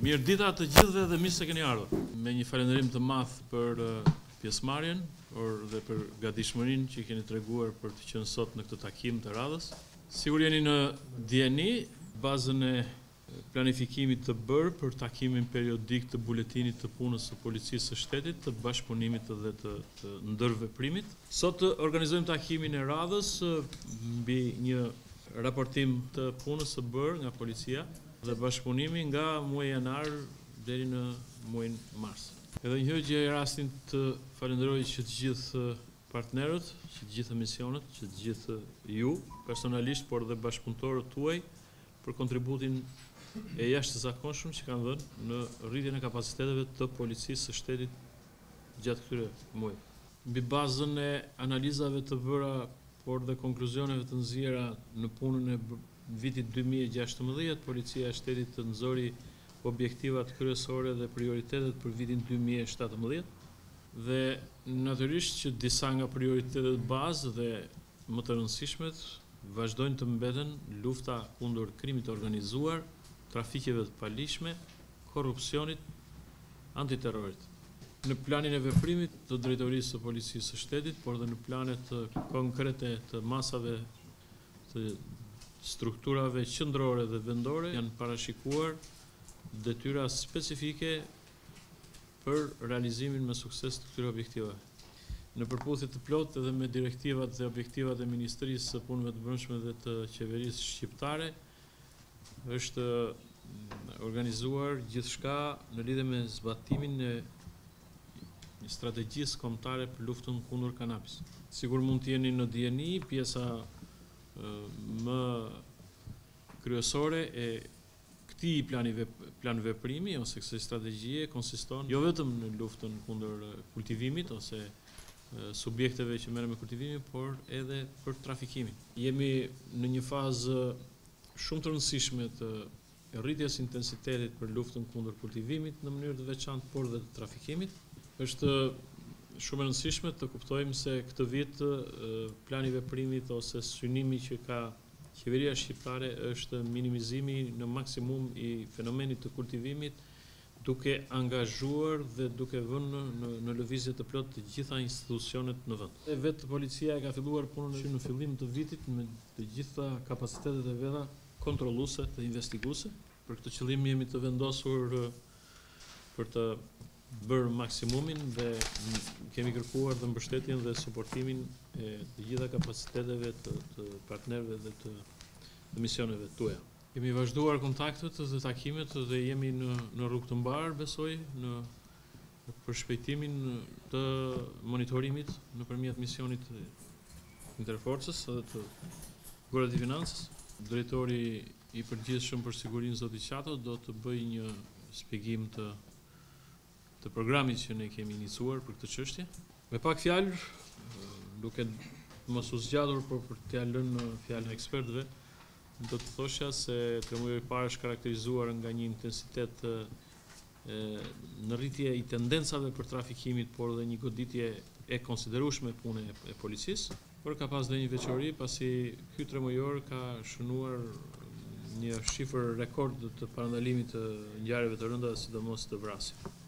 Mirë dita të gjithëve dhe mirë se keni ardhur. Me një falënderim të madh për pjesëmarrjen, por dhe për gatishmërinë që keni treguar për të qenë sot në këtë takim të radhës. Sigur jeni në dieni bazën e planifikimit të bërë për takimin periodik të buletinit të punës së Policisë së Shtetit, të bashkëpunimit dhe të ndërveprimit. Sot organizojmë takimin e radhës mbi një raportim të punës së bërë nga policia dhe bashkëpunimi nga muaji janar deri në muajin mars. Edhe një herë gjej rastin të falenderoj që të gjithë partnerët, që të gjithë misionet, që të gjithë ju personalisht, por dhe bashkëpunëtorët tuaj për kontributin e jashtëzakonshëm që kanë dhënë në rritjen e kapaciteteve të Policisë së Shtetit gjatë këtyre muajve. Mbi bazën e analizave të bëra, por dhe konkluzioneve të nxjerra në punën e vitit 2016, Policia e Shtetit të nxori objektivat kryesore dhe prioritetet për vitin 2017 dhe natyrisht që disa nga prioritetet bazë dhe më të rëndësishmet vazhdojnë të mbeten lufta kundër krimit të organizuar, trafikeve të palishme, korrupsionit, antiterrorit. Në planin e veprimit të Drejtorisë së Policisë së Shtetit, por dhe në planet konkrete të masave të strukturave qendrore dhe vendore janë parashikuar detyra specifike për realizimin me sukses të këtyre objektivave. Në përputhje të plotë edhe me direktivat dhe objektivat e Ministrisë së Punëve të Brendshme dhe të Qeverisë Shqiptare, është organizuar gjithçka në lidhje me zbatimin e një strategjisë kombëtare për luftën kundër kanabis. Sigur mund të jeni në dieni, pjesa më kryesore e këtij plan veprimi ose kësaj strategjie konsiston jo vetëm në luftën kundër kultivimit ose subjekteve që merren me kultivimin, por edhe për trafikimin. Jemi në një fazë shumë të rëndësishme të rritjes intensitetit për luftën kundër kultivimit në mënyrë të veçantë, por dhe të trafikimit. Është shumë e rëndësishme të kuptojmë se këtë vit plani veprimit ose synimi që ka qeveria shqiptare është minimizimi në maksimum i fenomenit të kultivimit, duke angazhuar dhe duke vënë në lëvizje të plot të gjitha institucionet në vend. Vetë policia e ka filluar punën në fillim të vitit me të gjitha kapacitetet e veta kontrolluese dhe investiguese. Për këtë qëllim jemi të vendosur për të bërë maksimumin dhe kemi kërkuar dhe mbështetjen dhe suportimin e të gjitha kapaciteteve të partnerëve dhe të misioneve tuaja. Kemi vazhduar kontaktet dhe takimet dhe jemi në rrugë të mbarë, besoj, në përshpejtimin të monitorimit nëpërmjet misionit interforcës dhe të Guardia di Financës. Drejtori i përgjithshëm për sigurinë zoti Qato do të bëjë një shpjegim të programit që ne kemi iniciuar për këtë çështje. Me pak fjalë, duke mos u zgjatur për t'ia lënë fjalën ekspertëve, do të thosha se tremuji i parë është karakterizuar nga një intensitet në rritje i tendencave për trafikimit, por dhe një goditje e konsiderueshme pune e policisë, por ka pas dhe një veçori pasi ky tremujor ka shënuar një shifër rekord të parandalimit të ngjarjeve të rënda, sidomos të vrasjes.